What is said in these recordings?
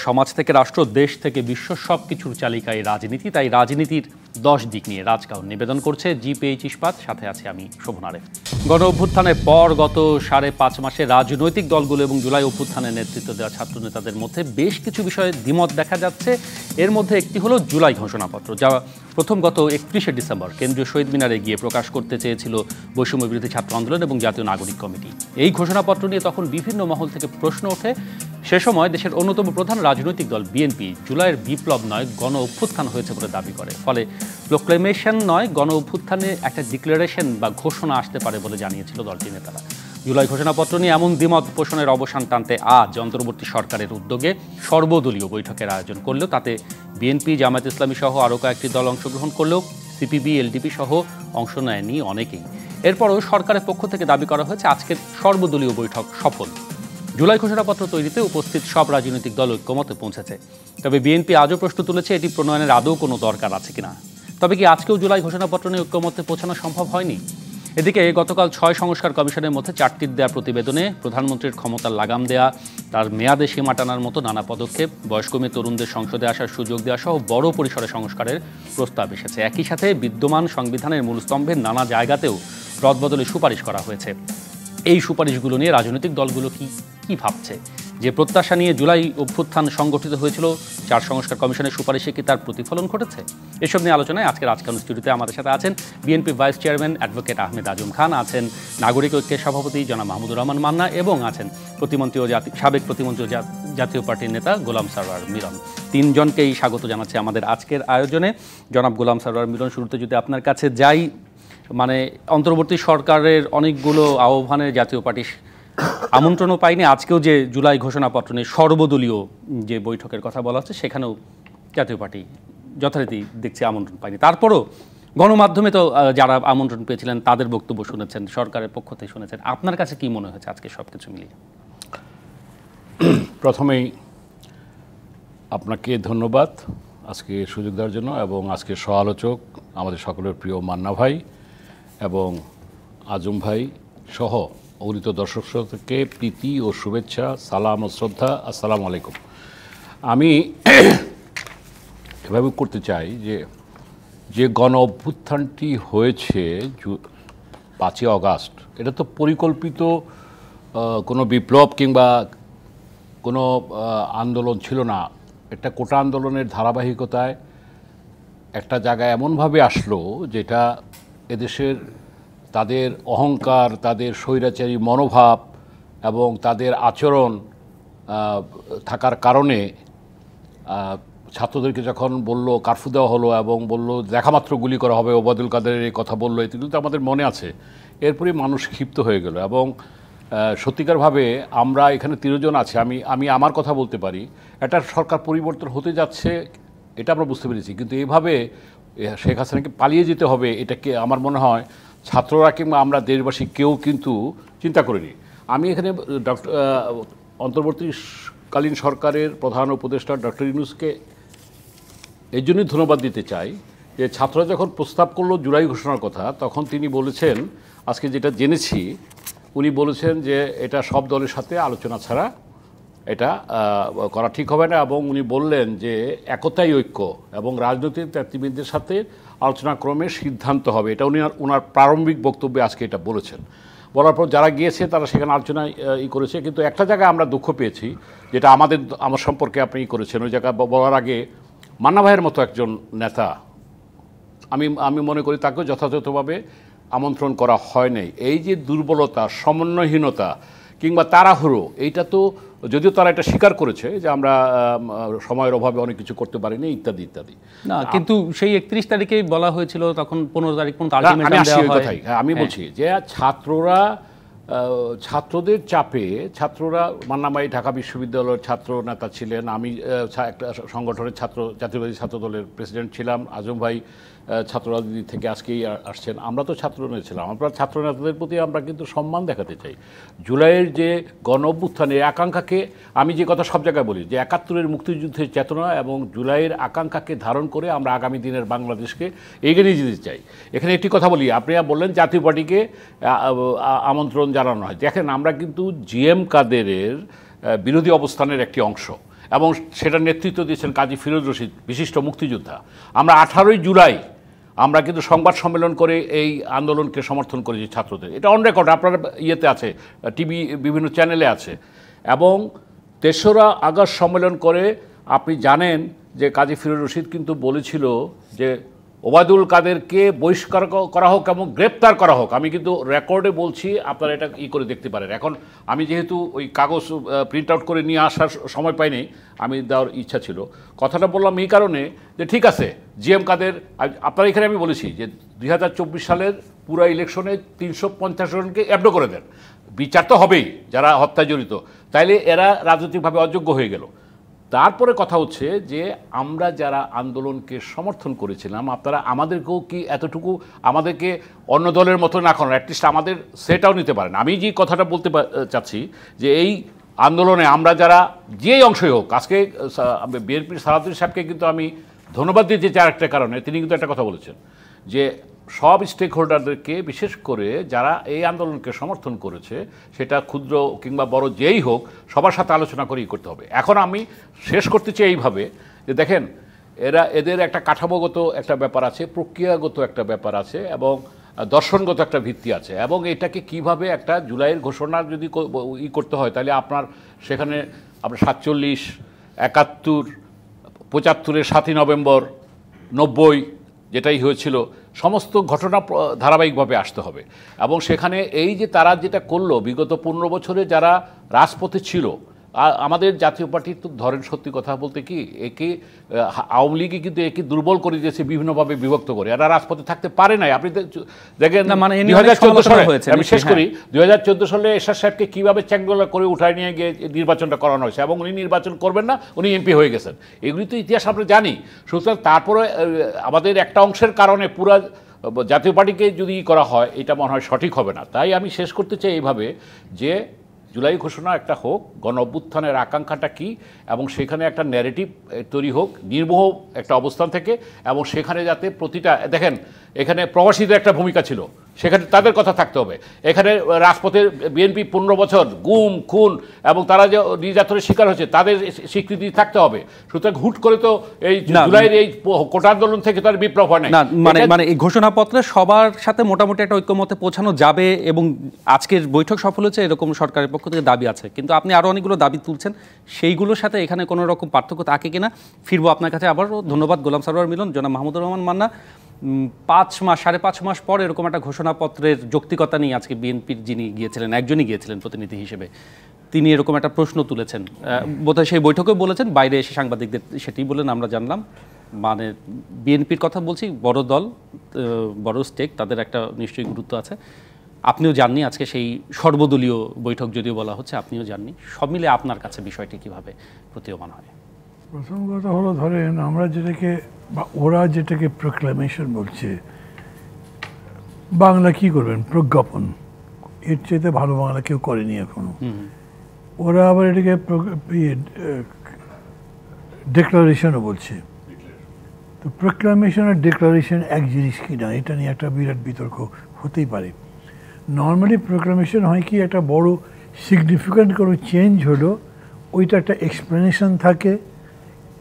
সমাজ থেকে রাষ্ট্র, দেশ থেকে বিশ্ব সবকিছুর চালিকায় রাজনীতি, তাই রাজনীতির 10 দিক নিয়ে রাজকাহন নিবেদন করছে জিপিএইচ ইস্পাত। সাথে আছে আমি শোভন আরেফ। গণ অভ্যুত্থানের পর গত 5.5 মাসে রাজনৈতিক দলগুলো এবং জুলাই অভ্যুত্থানের নেতৃত্ব দেওয়া ছাত্র নেতাদের মধ্যে বেশ কিছু বিষয়ে দ্বিমত দেখা যাচ্ছে। এর মধ্যে একটি হলো জুলাই ঘোষণাপত্র, যা প্রথম গত 31শে ডিসেম্বর কেন্দ্রীয় শহীদ মিনারে গিয়ে প্রকাশ করতে চেয়েছিল বৈষম্য বিরোধী ছাত্র আন্দোলন এবং জাতীয় নাগরিক কমিটি। এই ঘোষণাপত্র নিয়ে তখন বিভিন্ন মহল থেকে প্রশ্ন ওঠে। সে সময় দেশের অন্যতম প্রধান রাজনৈতিক দল বিএনপি জুলাইয়ের বিপ্লব নয়, গণ অভ্যুত্থান হয়েছে বলে দাবি করে। ফলে প্রোক্লেমেশন নয়, গণ অভ্যুত্থানে একটা ডিক্লারেশন বা ঘোষণা আসতে পারে বলে জানিয়েছিল দলটির নেতারা। জুলাই ঘোষণাপত্র নিয়ে এমন দ্বিমত পোষণের অবসান টানতে আজ অন্তর্বর্তী সরকারের উদ্যোগে সর্বদলীয় বৈঠকের আয়োজন করলেও তাতে বিএনপি, জামায়াত ইসলামী সহ আরও কয়েকটি দল অংশগ্রহণ করলেও সিপিবি, এলডিপি সহ অংশ নেয়নি অনেকেই। এরপরও সরকারের পক্ষ থেকে দাবি করা হয়েছে আজকের সর্বদলীয় বৈঠক সফল। জুলাই ঘোষণাপত্র তৈরিতে উপস্থিত সব রাজনৈতিক দল ঐক্যমতে পৌঁছেছে। তবে বিএনপি আজও প্রশ্ন তুলেছে এটি প্রণয়নের আদৌ কোনো দরকার আছে কিনা। তবে কি আজকেও জুলাই ঘোষণাপত্র নিয়ে ঐক্যমতে পৌঁছানো সম্ভব হয়নি? এদিকে গতকাল 6 সংস্কার কমিশনের মধ্যে 4টির দেওয়া প্রতিবেদনে প্রধানমন্ত্রীর ক্ষমতার লাগাম দেয়া, তার মেয়াদে সীমা টানার মতো নানা পদক্ষেপ, বয়স্ক মেয়ে তরুণদের সংসদে আসার সুযোগ দেওয়া সহ বড় পরিসরে সংস্কারের প্রস্তাব এসেছে। একই সাথে বিদ্যমান সংবিধানের মূল স্তম্ভের নানা জায়গাতেও রদবদলে সুপারিশ করা হয়েছে। এই সুপারিশগুলো নিয়ে রাজনৈতিক দলগুলো কি ভাবছে? যে প্রত্যাশা নিয়ে জুলাই অভ্যুত্থান সংগঠিত হয়েছিল, 4 সংস্কার কমিশনের সুপারিশে কি তার প্রতিফলন ঘটেছে? এসব নিয়ে আলোচনায় আজকে রাজকাহন স্টুডিওতে আমাদের সাথে আছেন BNP vice chairman advocate Ahmed Azam Khan, আছেন নাগরিক ঐক্যের সভাপতি জনাব মাহমুদুর রহমান মান্না এবং আছেন সাবেক প্রতিমন্ত্রী ও জাতীয় পার্টির নেতা গোলাম সারওয়ার মিলন। 3 জনকেই স্বাগত জানাচ্ছি আমাদের আজকের আয়োজনে। জনাব গোলাম সারওয়ার মিলন, শুরুতে যদি আপনার কাছে যাই, মানে অন্তর্বর্তী সরকারের অনেকগুলো আহ্বানে জাতীয় পার্টি আমন্ত্রণও পায়নি। আজকেও যে জুলাই ঘোষণাপত্র নিয়ে সর্বদলীয় যে বৈঠকের কথা বলা হচ্ছে, সেখানেও জাতীয় পার্টি যথারীতি দেখছি আমন্ত্রণ পায়নি। তারপরও গণমাধ্যমে তো যারা আমন্ত্রণ পেয়েছিলেন তাদের বক্তব্য শুনেছেন, সরকারের পক্ষ থেকে শুনেছেন। আপনার কাছে কি মনে হয়েছে আজকে সব কিছু মিলিয়ে? প্রথমেই আপনাকে ধন্যবাদ আজকে সুযোগ দেওয়ার জন্য, এবং আজকে সহ-আলোচক আমাদের সকলের প্রিয় মান্না ভাই এবং আজম ভাই সহ অগণিত দর্শক শ্রোতাকে প্রীতি ও শুভেচ্ছা, সালাম ও শ্রদ্ধা, আসসালামু আলাইকুম। আমি এভাবে করতে চাই যে গণ অভ্যুত্থানটি হয়েছে 5ই আগস্ট, এটা তো পরিকল্পিত কোনো বিপ্লব কিংবা কোনো আন্দোলন ছিল না। একটা কোটা আন্দোলনের ধারাবাহিকতায় একটা জায়গায় এমনভাবে আসলো যেটা এদেশের তাদের অহংকার, তাদের স্বৈরাচারী মনোভাব এবং তাদের আচরণ থাকার কারণে ছাত্রদেরকে যখন বলল কারফিউ দেওয়া হলো এবং বলল দেখামাত্র গুলি করা হবে, ওবায়দুল কাদেরের এই কথা বললো, এগুলো তো আমাদের মনে আছে। এরপরই মানুষ ক্ষিপ্ত হয়ে গেল এবং সত্যিকারভাবে আমরা এখানে 13 জন আছি, আমি আমার কথা বলতে পারি। একটা সরকার পরিবর্তন হতে যাচ্ছে এটা আমরা বুঝতে পেরেছি, কিন্তু এইভাবে শেখ হাসিনাকে পালিয়ে যেতে হবে এটাকে আমার মনে হয় ছাত্ররা কিংবা আমরা দেশবাসী কেউ কিন্তু চিন্তা করিনি। আমি এখানে অন্তর্বর্তীকালীন সরকারের প্রধান উপদেষ্টা ডক্টর ইউনূসকে এই জন্যই ধন্যবাদ দিতে চাই যে ছাত্ররা যখন প্রস্তাব করলো জুলাই ঘোষণার কথা, তখন তিনি বলেছেন, আজকে যেটা জেনেছি, উনি বলেছেন যে এটা সব দলের সাথে আলোচনা ছাড়া এটা করা ঠিক হবে না, এবং উনি বললেন যে একতাই ঐক্য এবং রাজনৈতিক নেতৃবৃন্দের সাথে আলোচনা ক্রমে সিদ্ধান্ত হবে। এটা উনি ওনার প্রারম্ভিক বক্তব্যে আজকে এটা বলেছেন। বলার পর যারা গিয়েছে তারা সেখানে আলোচনায় করেছে, কিন্তু একটা জায়গায় আমরা দুঃখ পেয়েছি, যেটা আমার সম্পর্কে আপনি করেছেন। ওই জায়গায় বলার আগে মান্না ভাইয়ের মতো একজন নেতা, আমি মনে করি তাকেও যথাযথভাবে আমন্ত্রণ করা হয় নাই। এই যে দুর্বলতা, সমন্বয়হীনতা কিংবা তাড়াহুড়ো, এইটা তো যদিও তারা এটা স্বীকার করেছে যে আমরা সময়ের অভাবে অনেক কিছু করতে পারিনি ইত্যাদি ইত্যাদি। না, কিন্তু সেই 31 তারিখেই বলা হয়েছিল, তখন 15 তারিখ পর্যন্ত আমি বলছি যে ছাত্রদের চাপে ছাত্ররা, মান্না ভাই ঢাকা বিশ্ববিদ্যালয়ের ছাত্র নেতা ছিলেন, আমি একটা সংগঠনের জাতীয়বাদী ছাত্র দলের প্রেসিডেন্ট ছিলাম, আজম ভাই ছাত্র রাজনীতি থেকে আজকেই আসছেন। আমরা তো ছাত্র নেতা ছিলাম, আমরা ছাত্র নেতাদের প্রতি আমরা কিন্তু সম্মান দেখাতে চাই। জুলাইয়ের যে গণ অভ্যুত্থানের আকাঙ্ক্ষাকে, আমি যে কথা সব জায়গায় বলি যে 71-এর মুক্তিযুদ্ধের চেতনা এবং জুলাইয়ের আকাঙ্ক্ষাকে ধারণ করে আমরা আগামী দিনের বাংলাদেশকে এগিয়ে নিয়ে যেতে চাই। এখানে একটি কথা বলি, আপনারা বললেন জাতীয় পার্টিকে আমন্ত্রণ জানানো হয়। দেখেন, আমরা কিন্তু জিএম কাদেরের বিরোধী অবস্থানের একটি অংশ, এবং সেটার নেতৃত্ব দিয়েছেন কাজী ফিরোজ রশিদ, বিশিষ্ট মুক্তিযোদ্ধা। আমরা 18ই জুলাই আমরা কিন্তু সংবাদ সম্মেলন করে এই আন্দোলনকে সমর্থন করেছি ছাত্রদের, এটা অন রেকর্ড, আপনার ইয়েতে আছে, টিভি বিভিন্ন চ্যানেলে আছে। এবং 3রা আগস্ট সম্মেলন করে আপনি জানেন যে কাজী ফিরোজ রশিদ কিন্তু বলেছিল যে ওবায়দুল কাদেরকে বহিষ্কার করা হোক এবং গ্রেপ্তার করা হোক। আমি কিন্তু রেকর্ডে বলছি, আপনারা এটা করে দেখতে পারেন। এখন আমি যেহেতু ওই কাগজ প্রিন্ট আউট করে নিয়ে আসার সময় পাইনি, আমি দেওয়ার ইচ্ছা ছিল। কথাটা বললাম এই কারণে যে ঠিক আছে, জিএম কাদের, আপনারা এখানে আমি বলেছি যে 2024 সালের পুরো ইলেকশনে 350 জনকে অ্যাবডো করে দেন, বিচার তো হবেই যারা হত্যায় জড়িত, তাইলে এরা রাজনৈতিকভাবে অযোগ্য হয়ে গেল। তারপরে কথা হচ্ছে যে আমরা যারা আন্দোলনকে সমর্থন করেছিলাম, আপনারা আমাদেরকেও কি এতটুকু আমাদেরকে অন্য দলের মতো না করেন, অ্যাটলিস্ট আমাদের সেটাও নিতে পারেন। আমি যে কথাটা বলতে চাচ্ছি যে এই আন্দোলনে আমরা যারা যেই অংশই হোক, আজকে বিএনপির সালাউদ্দিন সাহেবকে কিন্তু আমি ধন্যবাদ দিতে চাই একটা কারণে, তিনি কিন্তু একটা কথা বলেছেন যে সব স্টেক হোল্ডারদেরকে, বিশেষ করে যারা এই আন্দোলনকে সমর্থন করেছে, সেটা ক্ষুদ্র কিংবা বড় যেই হোক, সবার সাথে আলোচনা করেই করতে হবে। এখন আমি শেষ করতে চাই এইভাবে যে দেখেন, এদের একটা কাঠামোগত একটা ব্যাপার আছে, প্রক্রিয়াগত একটা ব্যাপার আছে এবং দর্শনগত একটা ভিত্তি আছে। এবং এটাকে কিভাবে একটা জুলাইয়ের ঘোষণা যদি করতে হয়, তাহলে আপনার সেখানে আপনার 47, 71, 75-এর 7ই নভেম্বর, 90 যেটাই হয়েছিল, সমস্ত ঘটনা ধারাবাহিকভাবে আসতে হবে। এবং সেখানে এই যে তারা যেটা করলো বিগত 15 বছরে যারা রাজপথে ছিল, আমাদের জাতীয় পার্টি তো ধরেন সত্যি কথা বলতে কি, একে আওয়ামী লীগই কিন্তু একে দুর্বল করে দিয়েছে বিভিন্নভাবে বিভক্ত করে, এরা রাজপথে থাকতে পারে নাই। আপনি দেখেন 2014 সালে, আমি শেষ করি, 2014 সালে এরশাদ সাহেবকে কীভাবে চ্যাংদোলা করে উঠায় নিয়ে গিয়ে নির্বাচনটা করানো হয়েছে এবং উনি নির্বাচন করবেন না, উনি এমপি হয়ে গেছেন। এগুলি তো ইতিহাস আমরা জানি। সুতরাং তারপরে আমাদের একটা অংশের কারণে পুরা জাতীয় পার্টিকে যদি করা হয়, এটা মনে হয় সঠিক হবে না। তাই আমি শেষ করতে চাই এইভাবে যে জুলাই ঘোষণা একটা হোক, গণ অভ্যুত্থানের আকাঙ্ক্ষাটা কী, এবং সেখানে একটা ন্যারেটিভ তৈরি হোক নির্মোহ একটা অবস্থান থেকে, এবং সেখানে যাতে প্রতিটা, দেখেন এখানে প্রবাসীদের একটা ভূমিকা ছিল, সেখানে তাদের কথা থাকতে হবে। এখানে রাজপথের বিএনপি 15 বছর গুম খুন এবং তারা যে নির্যাতনের শিকার হয়েছে, তাদের স্বীকৃতি থাকতে হবে। সুতরাং হুট করে তো এই জুলাইয়ের এই কোটা আন্দোলন থেকে তার বিপ্লব হয় না। মানে এই ঘোষণাপত্রে সবার সাথে মোটামুটি একটা ঐক্যমতে পৌঁছানো যাবে এবং আজকের বৈঠক সফল হচ্ছে এরকম সরকারের পক্ষ থেকে দাবি আছে। কিন্তু আপনি আরও অনেকগুলো দাবি তুলছেন, সেইগুলোর সাথে এখানে কোনো রকম পার্থক্য থাকে কিনা ফিরবো আপনার কাছে আবারও। ধন্যবাদ গোলাম সারোয়ার মিলন। জনাব মাহমুদুর রহমান মান্না, 5.5 মাস পর এরকম একটা ঘোষণাপত্রের যৌক্তিকতা নিয়ে আজকে বিএনপির যিনি গিয়েছিলেন, একজনই গিয়েছিলেন প্রতিনিধি হিসেবে, তিনি এরকম একটা প্রশ্ন তুলেছেন। বোধহয় সেই বৈঠকেও বলেছেন, বাইরে এসে সাংবাদিকদের সেটি বলেন আমরা জানলাম। মানে বিএনপির কথা বলছি, বড় দল, বড় স্টেক, তাদের একটা নিশ্চয়ই গুরুত্ব আছে। আপনিও জাননি আজকে সেই সর্বদলীয় বৈঠক যদিও বলা হচ্ছে, আপনিও জাননি। সব মিলে আপনার কাছে বিষয়টি কীভাবে প্রতীয়মান হয়? প্রথম কথা হলো, ধরেন আমরা যেটাকে বা ওরা যেটাকে প্রোক্লামেশন বলছে, বাংলা কি করবেন, প্রজ্ঞাপন, এর চাইতে ভালো বাংলা কেউ করেনি এখনো। ওরা আবার এটাকে ডিক্লারেশনও বলছে। তো প্রোক্লামেশন আর ডিক্লারেশন এক জিনিস কি না, এটা নিয়ে একটা বিরাট বিতর্ক হতেই পারে। নর্মালি প্রোক্লামেশন হয় কি, একটা বড় সিগনিফিক্যান্ট কোনো চেঞ্জ হলো, ওইটা একটা এক্সপ্লেনেশন থাকে,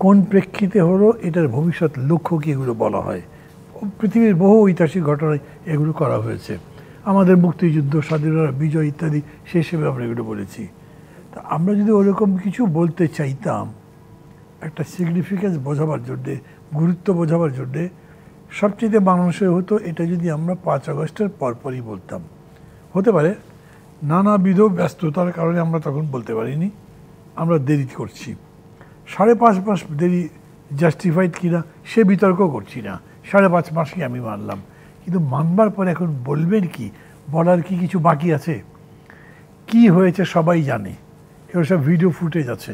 কোন প্রেক্ষিতে হলো, এটার ভবিষ্যৎ লক্ষ্য কী, এগুলো বলা হয়। পৃথিবীর বহু ঐতিহাসিক ঘটনায় এগুলো করা হয়েছে। আমাদের মুক্তিযুদ্ধ, স্বাধীনতা, বিজয় ইত্যাদি, সেই হিসেবে আমরা এগুলো বলেছি। তা আমরা যদি ওরকম কিছু বলতে চাইতাম, একটা সিগনিফিক্যান্স বোঝাবার জন্যে, গুরুত্ব বোঝাবার জন্যে, সবচেয়ে মানুষের হতো এটা যদি আমরা 5 আগস্টের পরপরই বলতাম। হতে পারে নানাবিধ ব্যস্ততার কারণে আমরা তখন বলতে পারিনি, আমরা দেরি করছি। 5.5 মাস দেরি জাস্টিফাইড কিনা সে বিতর্ক করছি না, 5.5 মাসই আমি মানলাম। কিন্তু মানবার পরে এখন বলবেন কি, বলার কি কিছু বাকি আছে? কি হয়েছে সবাই জানে, এবার সব ভিডিও ফুটেজ আছে।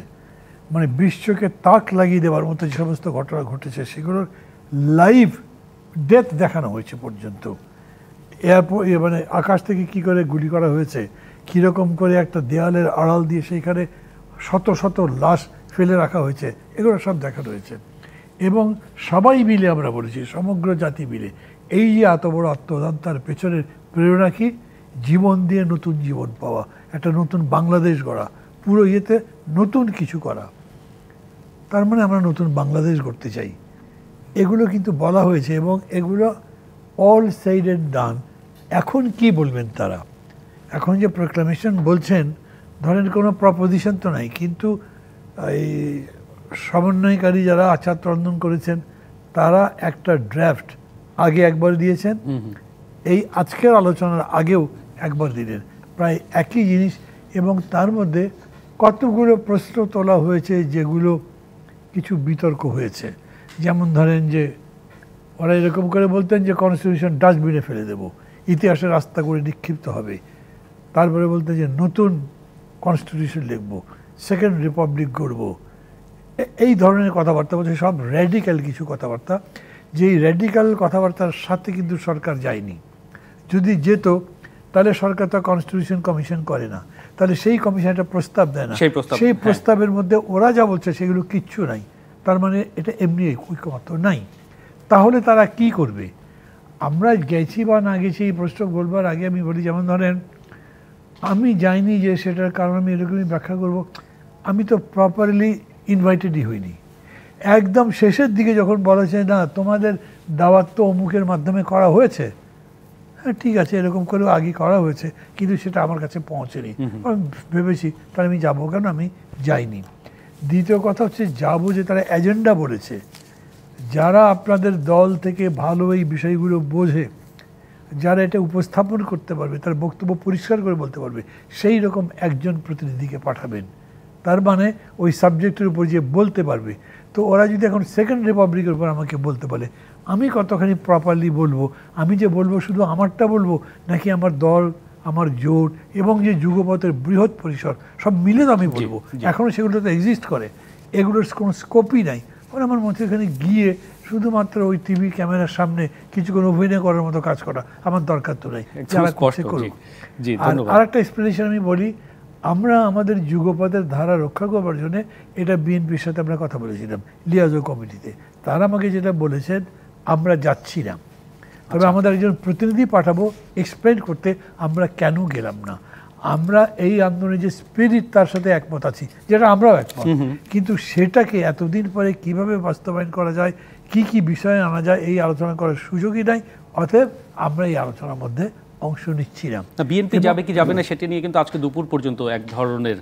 মানে বিশ্বকে তাক লাগিয়ে দেওয়ার মতো যে সমস্ত ঘটনা ঘটেছে, সেগুলোর লাইভ ডেথ দেখানো হয়েছে পর্যন্ত। এয়ারপোর্ট, মানে আকাশ থেকে কি করে গুলি করা হয়েছে, কীরকম করে একটা দেয়ালের আড়াল দিয়ে সেইখানে শত শত লাশ ফেলে রাখা হয়েছে, এগুলো সব দেখানো হয়েছে। এবং সবাই মিলে আমরা বলেছি, সমগ্র জাতি মিলে, এই যে এত বড় আত্মদান, তার পেছনের প্রেরণা কি? জীবন দিয়ে নতুন জীবন পাওয়া, একটা নতুন বাংলাদেশ গড়া, পুরো ইয়েতে নতুন কিছু করা। তার মানে আমরা নতুন বাংলাদেশ করতে চাই। এগুলো কিন্তু বলা হয়েছে এবং এগুলো অল সাইড এন্ড ডান। এখন কি বলবেন তারা? এখন যে প্রোক্লামেশন বলছেন, ধরেন কোনো প্রপোজিশন তো নাই, কিন্তু এই সমন্বয়কারী যারা আচার তর্জন করেছেন তারা একটা ড্রাফট আগে একবার দিয়েছেন, এই আজকের আলোচনার আগেও একবার দিলেন, প্রায় একই জিনিস। এবং তার মধ্যে কতগুলো প্রশ্ন তোলা হয়েছে যেগুলো কিছু বিতর্ক হয়েছে। যেমন ধরেন যে ওরা এরকম করে বলতেন যে কনস্টিটিউশন ডাস্টবিনে ফেলে দেব, ইতিহাসের রাস্তা করে নিক্ষিপ্ত হবে। তারপরে বলতেন যে নতুন কনস্টিটিউশন লিখব, সেকেন্ড রিপাবলিক গড়ব, এই ধরনের কথাবার্তা বলছে। সব র্যাডিক্যাল কিছু কথাবার্তা, যেই র্যাডিক্যাল কথাবার্তার সাথে কিন্তু সরকার যায়নি। যদি যেত তাহলে সরকার তো কনস্টিটিউশন কমিশন করে না, তাহলে সেই কমিশন একটা প্রস্তাব দেয় না, সেই প্রস্তাবের মধ্যে ওরা যা বলছে সেগুলো কিচ্ছু নাই। তার মানে এটা এমনি ঐক্যমত্য নাই। তাহলে তারা কি করবে? আমরা গেছি বা না গেছি এই প্রশ্ন বলবার আগে আমি বলি, যেমন ধরেন আমি যাইনি যে সেটার কারণ আমি এরকমই ব্যাখ্যা করব, আমি তো প্রপারলি ইনভাইটেডই হইনি। একদম শেষের দিকে যখন বলেছে না তোমাদের দাওয়াত তো অমুকের মাধ্যমে করা হয়েছে, হ্যাঁ ঠিক আছে এরকম করেও আগে করা হয়েছে, কিন্তু সেটা আমার কাছে পৌঁছেনি। আমি ভেবেছি তাহলে আমি যাবো কেন, আমি যাইনি। দ্বিতীয় কথা হচ্ছে যাবো যে তারা এজেন্ডা বলেছে, যারা আপনাদের দল থেকে ভালো এই বিষয়গুলো বোঝে, যারা এটা উপস্থাপন করতে পারবে, তার বক্তব্য পরিষ্কার করে বলতে পারবে, সেই রকম একজন প্রতিনিধিকে পাঠাবেন। তার মানে ওই সাবজেক্টের উপর যে বলতে পারবে। তো ওরা যদি এখন সেকেন্ড রিপাবলিকের উপর আমাকে বলতে পারে, আমি কতখানি প্রপারলি বলবো? আমি যে বলবো শুধু আমারটা বলবো, নাকি আমার দল, আমার জোট এবং যে যুগপথের বৃহৎ পরিসর সব মিলে তো আমি বলবো? এখনও সেগুলো তো এক্সিস্ট করে, এগুলোর কোনো স্কোপই নাই। আমার মধ্যে এখানে গিয়ে শুধুমাত্র ওই টিভি ক্যামেরার সামনে কিছুক্ষণ অভিনয় করার মতো কাজ করা আমার দরকার তো নাই। আর একটা এক্সপ্লেনেশন আমি বলি, আমরা আমাদের যুগপথের ধারা রক্ষা করবার জন্য এটা বিএনপির সাথে আমরা কথা বলেছিলাম লিয়াজো কমিটিতে। তারা আমাকে যেটা বলেছেন, আমরা যাচ্ছি না, তবে আমাদের একজন প্রতিনিধি পাঠাবো এক্সপ্লেন করতে আমরা কেন গেলাম না। আমরা এই আন্দোলনের যে স্পিরিট তার সাথে একমত আছি, যেটা আমরাও একমত, কিন্তু সেটাকে এতদিন পরে কিভাবে বাস্তবায়ন করা যায়, কি কি বিষয়ে আনা যায়, এই আলোচনা করার সুযোগই নাই। অতএব আমরা এই আলোচনার মধ্যে অংশ নিচ্ছি না। বিএনপি যাবে কি যাবে না সেটি নিয়ে কিন্তু আজকে দুপুর পর্যন্ত এক ধরনের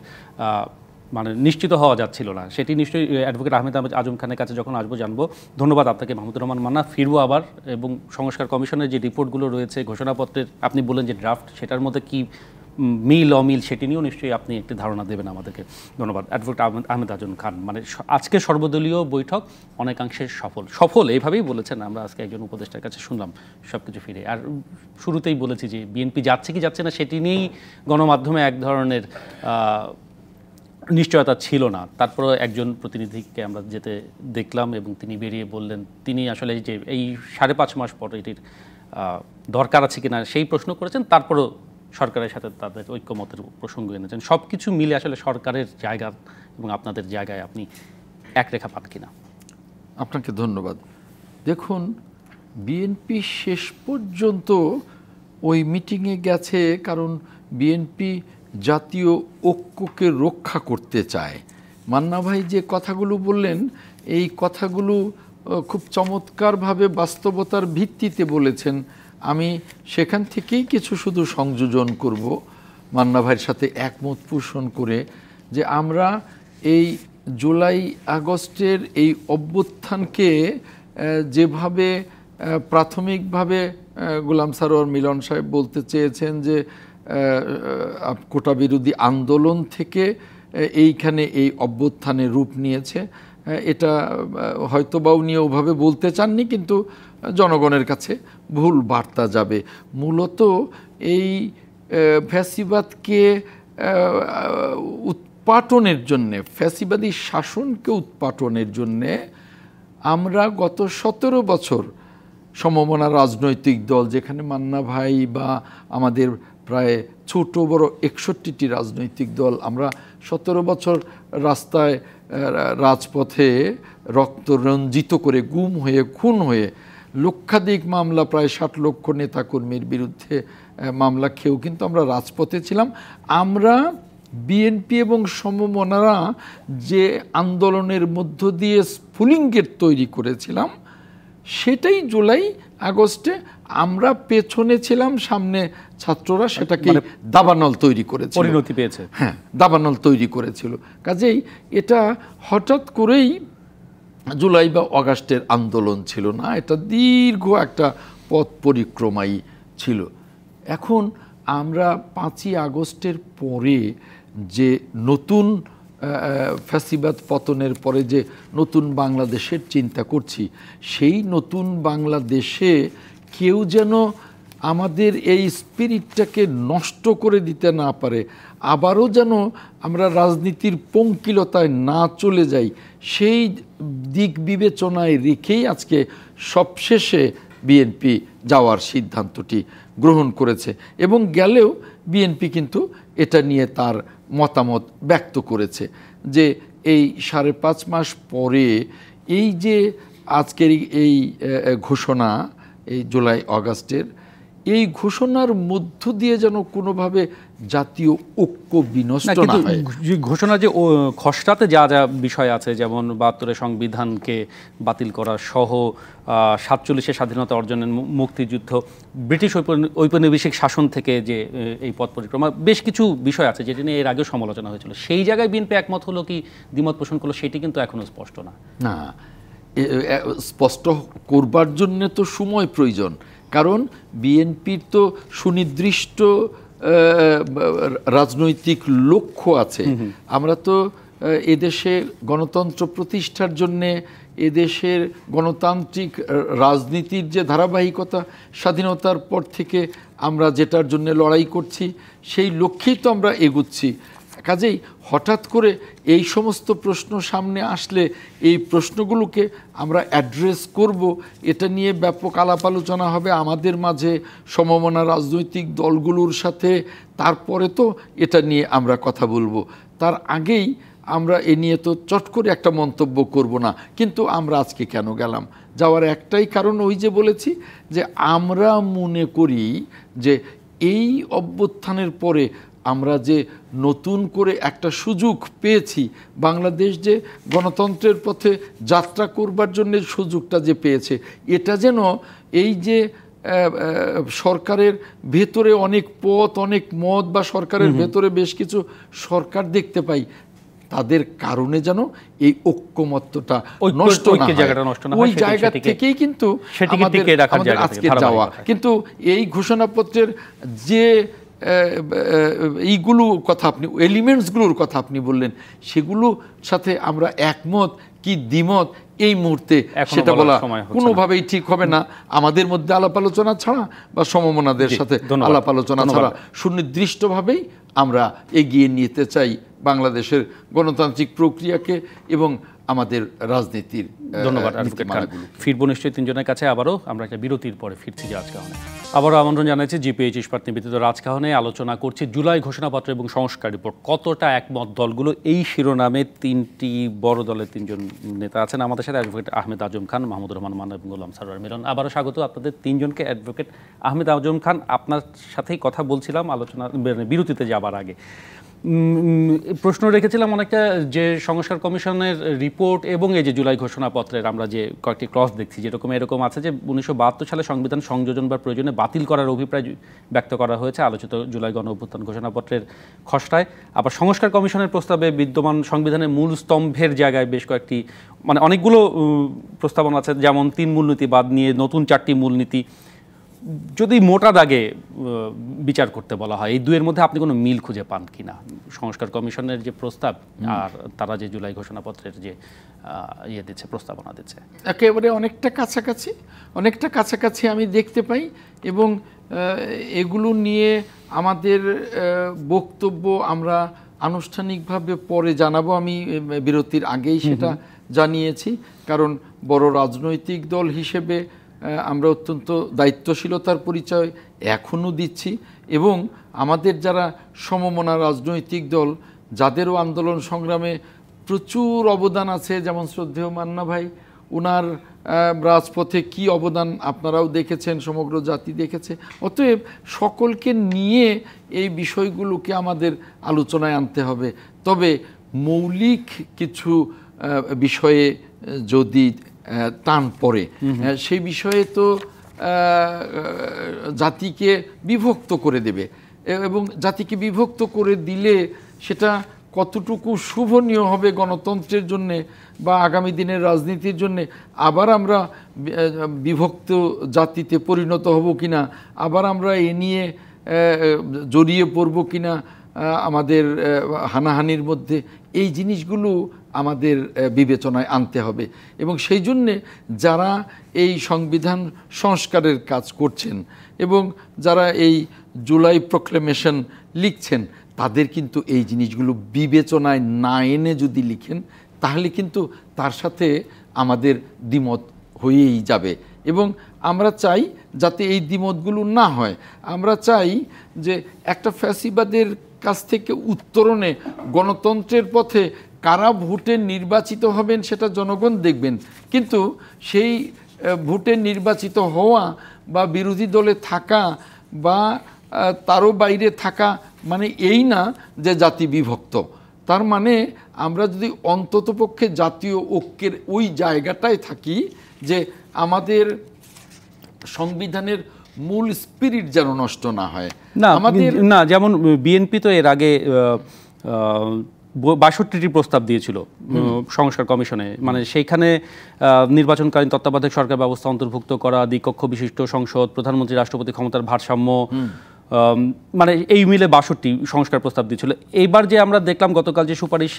মানে নিশ্চিত হওয়া যাচ্ছিল না। সেটি নিশ্চয়ই অ্যাডভোকেট আহমেদ আজম খানের কাছে যখন আসবো জানবো। ধন্যবাদ আপনাকে মাহমুদুর রহমান মান্না। ফিরবো আবার, এবং সংস্কার কমিশনের যে রিপোর্টগুলো রয়েছে, ঘোষণাপত্রের আপনি বললেন যে ড্রাফট, সেটার মধ্যে কি মিল অমিল সেটি নিয়েও নিশ্চয়ই আপনি একটি ধারণা দেবেন আমাদেরকে। ধন্যবাদ অ্যাডভোকেট আহমেদ আজম খান। মানে আজকে সর্বদলীয় বৈঠক অনেকাংশে সফল এইভাবেই বলেছেন। আমরা আজকে একজন উপদেষ্টার কাছে শুনলাম সব কিছু ফিরে। আর শুরুতেই বলেছি যে বিএনপি যাচ্ছে কি যাচ্ছে না সেটি নিয়েই গণমাধ্যমে এক ধরনের নিশ্চয়তা ছিল না। তারপরে একজন প্রতিনিধিকে আমরা যেতে দেখলাম এবং তিনি বেরিয়ে বললেন তিনি আসলে যে এই 5.5 মাস পর এটির দরকার আছে কিনা সেই প্রশ্ন করেছেন। তারপরও সরকারের সাথে তাদের ঐক্যমতের প্রসঙ্গ এনেছেন। সব কিছু মিলে আসলে সরকারের জায়গা এবং আপনাদের জায়গায় আপনি এক রেখা পান কিনা? আপনাকে ধন্যবাদ। দেখুন, বিএনপি শেষ পর্যন্ত ওই মিটিংয়ে গেছে কারণ বিএনপি জাতীয় ঐক্যকে রক্ষা করতে চায়। মান্না ভাই যে কথাগুলো বললেন, এই কথাগুলো খুব চমৎকারভাবে বাস্তবতার ভিত্তিতে বলেছেন। আমি সেখান থেকেই কিছু শুধু সংযোজন করব মান্না ভাইয়ের সাথে একমত পোষণ করে, যে আমরা এই জুলাই আগস্টের এই অভ্যুত্থানকে যেভাবে প্রাথমিকভাবে গোলাম সারোয়ার মিলন সাহেব বলতে চেয়েছেন যে কোটা বিরোধী আন্দোলন থেকে এইখানে এই অভ্যুত্থানের রূপ নিয়েছে, এটা হয়তো বা উনি ওভাবে বলতে চাননি, কিন্তু জনগণের কাছে ভুল বার্তা যাবে। মূলত এই ফ্যাসিবাদকে উৎপাটনের জন্যে, ফ্যাসিবাদী শাসনকে উৎপাটনের জন্যে আমরা গত 17 বছর সমমনা রাজনৈতিক দল, যেখানে মান্না ভাই বা আমাদের প্রায় ছোট বড় 61টি রাজনৈতিক দল, আমরা 17 বছর রাস্তায় রাজপথে রক্ত রঞ্জিত করে গুম হয়ে খুন হয়ে লক্ষাধিক মামলা, প্রায় 60 লক্ষ নেতাকর্মীর বিরুদ্ধে মামলা খেয়েও কিন্তু আমরা রাজপথে ছিলাম। আমরা বিএনপি এবং সমমনারা যে আন্দোলনের মধ্য দিয়ে স্ফুলিঙ্গের তৈরি করেছিলাম, সেটাই জুলাই আগস্টে আমরা পেছনে ছিলাম, সামনে ছাত্ররা সেটাকে দাবানল তৈরি করেছিল, পরিণতি পেয়েছে। হ্যাঁ, দাবানল তৈরি করেছিল। কাজেই এটা হঠাৎ করেই জুলাই বা অগাস্টের আন্দোলন ছিল না, এটা দীর্ঘ একটা পথ পরিক্রমাই ছিল। এখন আমরা 5ই আগস্টের পরে যে নতুন ফ্যাসিবাদ পতনের পরে যে নতুন বাংলাদেশের চিন্তা করছি, সেই নতুন বাংলাদেশে কেউ যেন আমাদের এই স্পিরিটটাকে নষ্ট করে দিতে না পারে, আবারও যেন আমরা রাজনীতির পঙ্কিলতায় না চলে যাই, সেই দিক বিবেচনায় রেখেই আজকে সবশেষে বিএনপি যাওয়ার সিদ্ধান্তটি গ্রহণ করেছে। এবং গেলেও বিএনপি কিন্তু এটা নিয়ে তার মতামত ব্যক্ত করেছে যে এই 5.5 মাস পরে এই যে আজকের এই ঘোষণা, এই জুলাই অগাস্টের এই ঘোষণার মধ্য দিয়ে যেন কোনোভাবে জাতীয় ঐক্য বিনষ্ট না হয়। ঘোষণা যে খসড়াতে যা যা বিষয় আছে, যেমন 72 সংবিধানকে বাতিল করা সহ 47 স্বাধীনতা অর্জনের মুক্তিযুদ্ধ, ব্রিটিশ ঔপনিবেশিক শাসন থেকে যে এই পথ পরিক্রমা, বেশ কিছু বিষয় আছে যেটি নিয়ে এর আগেও সমালোচনা হয়েছিল। সেই জায়গায় বিএনপি একমত হলো কি দ্বিমত পোষণ করলো, সেটি কিন্তু এখনো স্পষ্ট না। না, স্পষ্ট করবার জন্য তো সময় প্রয়োজন, কারণ বিএনপির তো সুনির্দিষ্ট রাজনৈতিক লক্ষ্য আছে। আমরা তো এদেশে গণতন্ত্র প্রতিষ্ঠার জন্যে, এদেশের গণতান্ত্রিক রাজনীতির যে ধারাবাহিকতা স্বাধীনতার পর থেকে আমরা যেটার জন্য লড়াই করছি, সেই লক্ষ্যেই তো আমরা এগুচ্ছি। কাজেই হঠাৎ করে এই সমস্ত প্রশ্ন সামনে আসলে এই প্রশ্নগুলোকে আমরা অ্যাড্রেস করব, এটা নিয়ে ব্যাপক আলাপ আলোচনা হবে আমাদের মাঝে, সমমনা রাজনৈতিক দলগুলোর সাথে, তারপরে তো এটা নিয়ে আমরা কথা বলবো। তার আগেই আমরা এ নিয়ে তো চট করে একটা মন্তব্য করব না। কিন্তু আমরা আজকে কেন গেলাম? যাওয়ার একটাই কারণ, ওই যে বলেছি যে আমরা মনে করি যে এই অভ্যুত্থানের পরে আমরা যে নতুন করে একটা সুযোগ পেয়েছি, বাংলাদেশ যে গণতন্ত্রের পথে যাত্রা করবার জন্য সুযোগটা যে পেয়েছে, এটা যেন এই যে সরকারের ভেতরে অনেক পথ, অনেক মত, বা সরকারের ভেতরে বেশ কিছু সরকার দেখতে পাই, তাদের কারণে যেন এই ঐক্যমত্যটা নষ্ট না হয়, ওই জায়গা থেকেই কিন্তু আমাদের আজকে যাওয়া। কিন্তু এই ঘোষণাপত্রের যে এইগুলো কথা আপনি, এলিমেন্টসগুলোর কথা আপনি বললেন, সেগুলো সাথে আমরা একমত কি দ্বিমত এই মুহূর্তে সেটা বলা কোনোভাবেই ঠিক হবে না, আমাদের মধ্যে আলাপ আলোচনা ছাড়া বা সমমনাদের সাথে আলাপ আলোচনা ছাড়া। সুনির্দিষ্টভাবেই আমরা এগিয়ে নিতে চাই বাংলাদেশের গণতান্ত্রিক প্রক্রিয়াকে এবং আমাদের রাজনীতির। ধন্যবাদ। ফিরবো নিশ্চয়ই তিনজনের কাছে আবারও। আমরা একটা বিরতির পরে ফিরছি রাজকাহনে। আবারও আমন্ত্রণ জানাচ্ছি জিপিএইচ ইস্পাত নিবেদিত রাজকাহনে। আলোচনা করছি জুলাই ঘোষণাপত্র এবং সংস্কার রিপোর্ট। কতটা একমত দলগুলো, এই শিরোনামে তিনটি বড় দলের তিনজন নেতা আছেন আমাদের সাথে। অ্যাডভোকেট আহমেদ আজম খান, মাহমুদুর রহমান মান্না এবং গোলাম সারোয়ার মিলন। আবারও স্বাগত আপনাদের তিনজনকে। অ্যাডভোকেট আহমেদ আজম খান, আপনার সাথেই কথা বলছিলাম আলোচনা বিরতিতে যাবার আগে। প্রশ্ন রেখেছিলাম অনেকটা যে সংস্কার কমিশনের রিপোর্ট এবং এই যে জুলাই ঘোষণাপত্রের আমরা যে কয়েকটি ক্রস দেখছি, যেরকম এরকম আছে যে 1972 সালে সংবিধান সংযোজন বা প্রয়োজনে বাতিল করার অভিপ্রায় ব্যক্ত করা হয়েছে আলোচিত জুলাই গণ অভ্যুত্থান ঘোষণাপত্রের খসড়ায়। আবার সংস্কার কমিশনের প্রস্তাবে বিদ্যমান সংবিধানের মূল স্তম্ভের জায়গায় বেশ কয়েকটি, মানে অনেকগুলো প্রস্তাবনা আছে, যেমন 3 মূলনীতি বাদ নিয়ে নতুন 4টি মূলনীতি। যদি মোটা দাগে বিচার করতে বলা হয়, এই দুয়ের মধ্যে আপনি কোনো মিল খুঁজে পান কিনা? সংস্কার কমিশনের যে প্রস্তাব আর তারা যে জুলাই ঘোষণাপত্রের যে ইয়ে দিচ্ছে, প্রস্তাবনা দিচ্ছে, একেবারে অনেকটা কাছাকাছি আমি দেখতে পাই। এবং এগুলো নিয়ে আমাদের বক্তব্য আমরা আনুষ্ঠানিকভাবে পরে জানাবো। আমি বিরতির আগেই সেটা জানিয়েছি, কারণ বড় রাজনৈতিক দল হিসেবে আমরা অত্যন্ত দায়িত্বশীলতার পরিচয় এখনও দিচ্ছি। এবং আমাদের যারা সমমনা রাজনৈতিক দল, যাদেরও আন্দোলন সংগ্রামে প্রচুর অবদান আছে, যেমন শ্রদ্ধেয় মান্না ভাই, ওনার রাজপথে কি অবদান আপনারাও দেখেছেন, সমগ্র জাতি দেখেছে। অতএব সকলকে নিয়ে এই বিষয়গুলোকে আমাদের আলোচনায় আনতে হবে। তবে মৌলিক কিছু বিষয়ে যদি টান পড়ে, সেই বিষয়ে তো জাতিকে বিভক্ত করে দেবে, এবং জাতিকে বিভক্ত করে দিলে সেটা কতটুকু শুভনীয় হবে গণতন্ত্রের জন্যে বা আগামী দিনের রাজনীতির জন্যে, আবার আমরা বিভক্ত জাতিতে পরিণত হব কিনা, আবার আমরা এ নিয়ে জড়িয়ে পড়ব কিনা আমাদের হানাহানির মধ্যে, এই জিনিসগুলো আমাদের বিবেচনায় আনতে হবে। এবং সেই জন্যে যারা এই সংবিধান সংস্কারের কাজ করছেন এবং যারা এই জুলাই প্রক্লেমেশন লিখছেন, তাদের কিন্তু এই জিনিসগুলো বিবেচনায় না এনে যদি লিখেন, তাহলে কিন্তু তার সাথে আমাদের দ্বিমত হয়েই যাবে। এবং আমরা চাই যাতে এই দ্বিমতগুলো না হয়। আমরা চাই যে একটা ফ্যাসিবাদের কাছ থেকে উত্তরণে গণতন্ত্রের পথে কারা ভোটে নির্বাচিত হবেন সেটা জনগণ দেখবেন, কিন্তু সেই ভোটে নির্বাচিত হওয়া বা বিরোধী দলে থাকা বা তারও বাইরে থাকা মানে এই না যে জাতি বিভক্ত। তার মানে আমরা যদি অন্ততপক্ষে জাতীয় ঐক্যের ওই জায়গাটায় থাকি যে আমাদের সংবিধানের মূল স্পিরিট যেন নষ্ট না হয়। না, যেমন বিএনপি তো এর আগে ৬২টি প্রস্তাব দিয়েছিল সংস্কার কমিশনে, মানে সেইখানে নির্বাচনকালীন তত্ত্বাবধায়ক সরকার ব্যবস্থা অন্তর্ভুক্ত করা, দ্বিকক্ষ বিশিষ্ট সংসদ, প্রধানমন্ত্রী রাষ্ট্রপতি ক্ষমতার ভারসাম্য, মানে এই মিলে ৬২টি সংস্কার প্রস্তাব দিয়েছিল। এইবার যে আমরা দেখলাম গতকাল যে সুপারিশ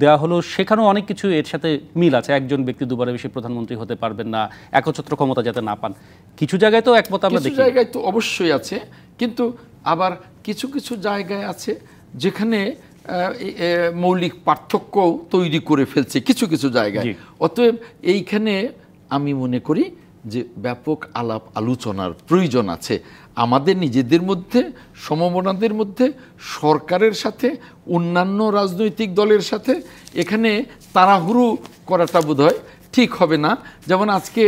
দেওয়া হলো, সেখানেও অনেক কিছু এর সাথে মিল আছে। একজন ব্যক্তি দুবারের বেশি প্রধানমন্ত্রী হতে পারবেন না, একচ্ছত্র ক্ষমতা যাতে না পান। কিছু জায়গায় তো একমত আমরা দেখি, কিছু জায়গায় তো অবশ্যই আছে, কিন্তু আবার কিছু কিছু জায়গায় আছে যেখানে মৌলিক পার্থক্য তৈরি করে ফেলছে কিছু কিছু জায়গায়। অতএব এইখানে আমি মনে করি যে ব্যাপক আলাপ আলোচনার প্রয়োজন আছে আমাদের নিজেদের মধ্যে, সমমনাদের মধ্যে, সরকারের সাথে, অন্যান্য রাজনৈতিক দলের সাথে। এখানে তাড়াহুড়ো করাটা বোধহয় ঠিক হবে না। যেমন আজকে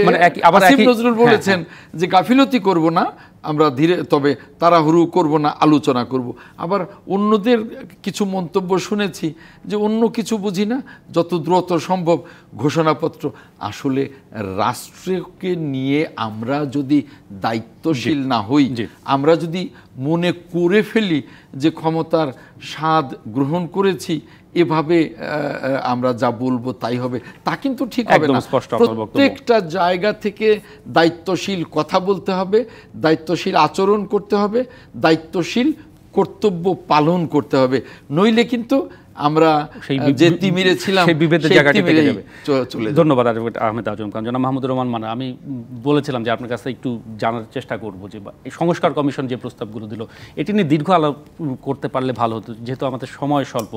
আসিফ নজরুল বলেছেন যে গাফিলতি করব না আমরা, ধীরে তবে তাড়াহুড়ো করব না, আলোচনা করব। আবার অন্যদের কিছু মন্তব্য শুনেছি যে অন্য কিছু বুঝি না, যত দ্রুত সম্ভব ঘোষণাপত্র। আসলে রাষ্ট্রকে নিয়ে আমরা যদি দায়িত্বশীল না হই, আমরা যদি মনে করে ফেলি যে ক্ষমতার স্বাদ গ্রহণ করেছি, এভাবে আমরা যা বলবো তাই হবে, তা কিন্তু ঠিক হবে না। প্রত্যেকটা জায়গা থেকে দায়িত্বশীল কথা বলতে হবে, দায়িত্বশীল আচরণ করতে হবে, দায়িত্বশীল কর্তব্য পালন করতে হবে। নইলে কিন্তু আমরা যে তিমিরে ছিলাম সেই বিভেদের জায়গাটা থেকে যাবে, চলে যাবে। ধন্যবাদ আহমেদ আজম খান। জনাব মাহমুদুর রহমান মান্না, আমি বলেছিলাম যে আপনার কাছে একটু জানার চেষ্টা করব যে এই সংস্কার কমিশন যে প্রস্তাবগুলো দিল, এটি নিয়ে দীর্ঘ আলাপ করতে পারলে ভালো হতো, যেহেতু আমাদের সময় স্বল্প।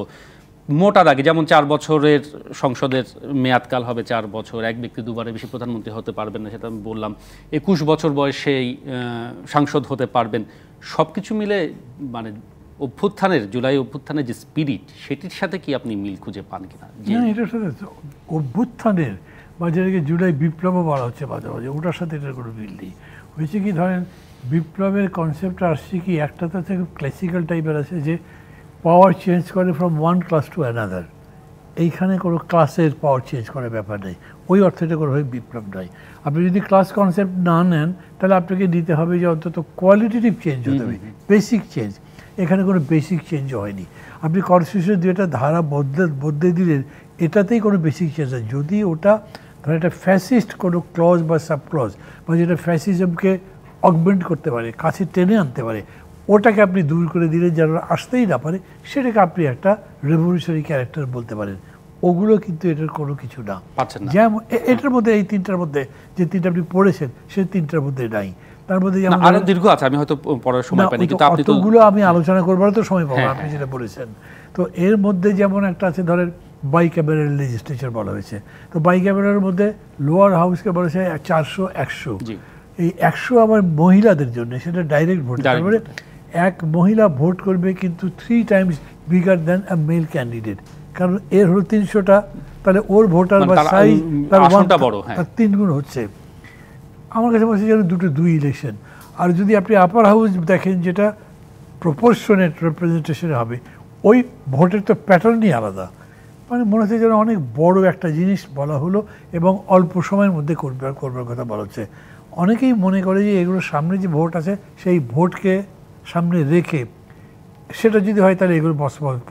মোটা দাগে যেমন 4 বছরের সংসদের মেয়াদকাল হবে, 4 বছর, এক ব্যক্তি দুবারের বেশি প্রধানমন্ত্রী হতে পারবেন না, সেটা আমি বললাম। 21 বছর বয়সেই সাংসদ হতে পারবেন। সব কিছু মিলে মানে অভ্যুত্থানের, জুলাই অভ্যুত্থানের যে স্পিরিট, সেটির সাথে কি আপনি মিল খুঁজে পান কিনা? এটার সাথে অভ্যুত্থানের বা যেটাকে জুলাই বিপ্লবও বলা হচ্ছে মাঝে মাঝে, ওটার সাথে এটার কোনো মিল নেই। হয়েছে কি, ধরেন বিপ্লবের কনসেপ্টটা আসছে কি, একটা তো থেকে ক্লাসিক্যাল টাইপের আছে যে পাওয়ার চেঞ্জ করে from one class to another. এইখানে কোনো ক্লাসের পাওয়ার চেঞ্জ করার ব্যাপার নেই, ওই অর্থটা কোনো হয় বিপ্লব নয়। আপনি যদি ক্লাস কনসেপ্ট না নেন, তাহলে আপনাকে দিতে হবে যে অন্তত কোয়ালিটেটিভ চেঞ্জ হতে হবে, বেসিক চেঞ্জ। এখানে কোনো বেসিক চেঞ্জও হয়নি। আপনি কনস্টিটিউশনের দুইটা ধারা বদলে দিলেন, এটাতেই কোনো বেসিক চেঞ্জ হয়। যদি ওটা ধরেন একটা ফ্যাসিস্ট কোনো ক্লজ বা সাব ক্লজ, বা যেটা ফ্যাসিজমকে অগমেন্ট করতে পারে, কাছে টেনে আনতে পারে, ওটাকে আপনি দূর করে দিলে যারা আসতেই না পারে, সেটাকে আপনি একটা রেভলিউশনারি ক্যারেক্টার বলতে পারেন। ওগুলো কিন্তু এটার কোনো কিছু না। যেমন এটার মধ্যে, এই তিনটার মধ্যে যে তিনটা আপনি পড়েছেন, সেই তিনটার মধ্যে নাই। তার মধ্যে যেমন আরো দীর্ঘ আছে, আমি হয়তো পড়ার সময় পাইনি, কিন্তু আপনি অতগুলো আমি আলোচনা করবার তো সময় পাবো, আপনি যেটা বলেছেন। তো এর মধ্যে যেমন একটা আছে, ধরেন বাইক্যামেরাল লেজিসলেচার বলা হয়েছে। তো বাইক্যামেরালের মধ্যে লোয়ার হাউসকে বলা হয়েছে 400-100। এই 100 আবার মহিলাদের জন্য, সেটা ডাইরেক্ট ভোট। তারপরে এক মহিলা ভোট করবে কিন্তু 3 times bigger than a male candidate. কারণ এর হলো 300টা, তাহলে ওর ভোটার মানে বা তার সাইজ তার আসনটা বড়, হ্যাঁ। 3 গুণ হচ্ছে। আমার কাছে মনে হচ্ছে যেন দুই ইলেকশন। আর যদি আপনি আপার হাউস দেখেন যেটা প্রপোর্শনেট রিপ্রেজেন্টেশনে হবে, ওই ভোটের তো প্যাটার্নই আলাদা। মানে মনে হচ্ছে যেন অনেক বড় একটা জিনিস বলা হলো এবং অল্প সময়ের মধ্যে করবার কথা বলা হচ্ছে। অনেকেই মনে করে যে এগুলোর সামনে যে ভোট আছে সেই ভোটকে সামনে রেখে সেটা যদি হয় তাহলে এগুলো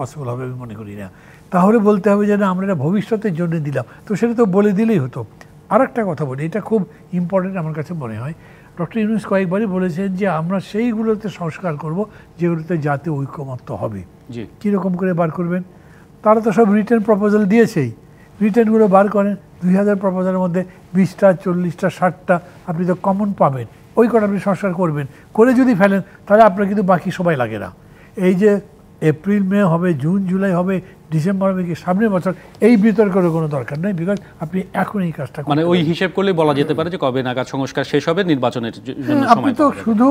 পসিবল হবে আমি মনে করি না। তাহলে বলতে হবে যে না আমরা এটা ভবিষ্যতের জন্য দিলাম, তো সেটা তো বলে দিলেই হতো। আর একটা কথা বলি, এটা খুব ইম্পর্টেন্ট আমার কাছে মনে হয়। ডক্টর ইউনূস কয়েকবারই বলেছেন যে আমরা সেইগুলোতে সংস্কার করব যেগুলোতে জাতীয় ঐক্যমত্য হবে। জি, কীরকম করে বার করবেন? তারা তো সব রিটার্ন প্রপোজাল দিয়েছেই, রিটার্নগুলো বার করেন। 2000 প্রপোজালের মধ্যে 20টা 40টা 60টা আপনি তো কমন পাবেন, ওই কটা আপনি সংস্কার করবেন। করে যদি ফেলেন তাহলে আপনার কিন্তু বাকি সবাই লাগে না। এই যে এপ্রিল মে হবে, জুন জুলাই হবে, ডিসেম্বর হবে কি সামনের বছর, এই বিতর্কের কোনো দরকার নেই, বিকজ আপনি এখন এই কাজটা মানে ওই হিসেব করলে বলা যেতে পারে যে কবে নাগাদ সংস্কার শেষ হবে, নির্বাচনের জন্য আপনি সময় তো পাওয়া যাবে। শুধু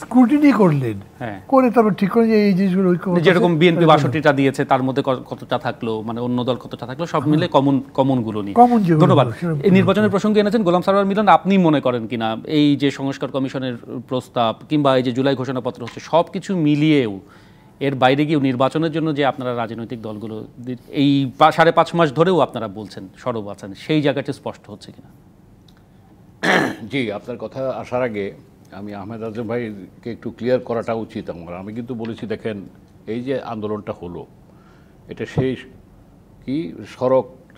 স্ক্রুটিনি করলেন, হ্যাঁ। করে তারপর ঠিক করে যে এই জিনিসগুলো ঐক্য যেরকম বিএনপি 62টা দিয়েছে, তার মধ্যে কতটা থাকলো, মানে অন্য দল কতটা থাকলো, সব মিলে কমন গুলো নিয়ে। Common যেগুলো, ধন্যবাদ। সেরকম এই নির্বাচনের প্রসঙ্গে এনেছেন গোলাম সারওয়ার মিলন, আপনি মনে করেন কিনা এই যে সংস্কার কমিশনের প্রস্তাব কিংবা এই যে জুলাই ঘোষণাপত্র হচ্ছে সব কিছু মিলিয়েও এর বাইরে গিয়েও নির্বাচনের জন্য যে আপনারা রাজনৈতিক দলগুলো এই 5.5 মাস ধরেও আপনারা বলছেন সরব আছেন, সেই জায়গাটি স্পষ্ট হচ্ছে কিনা? জি, আপনার কথা আসার আগে আমি আহমেদ আজম ভাইকে একটু ক্লিয়ার করাটা উচিত আমার। আমি কিন্তু বলেছি দেখেন এই যে আন্দোলনটা হলো এটা সেই কি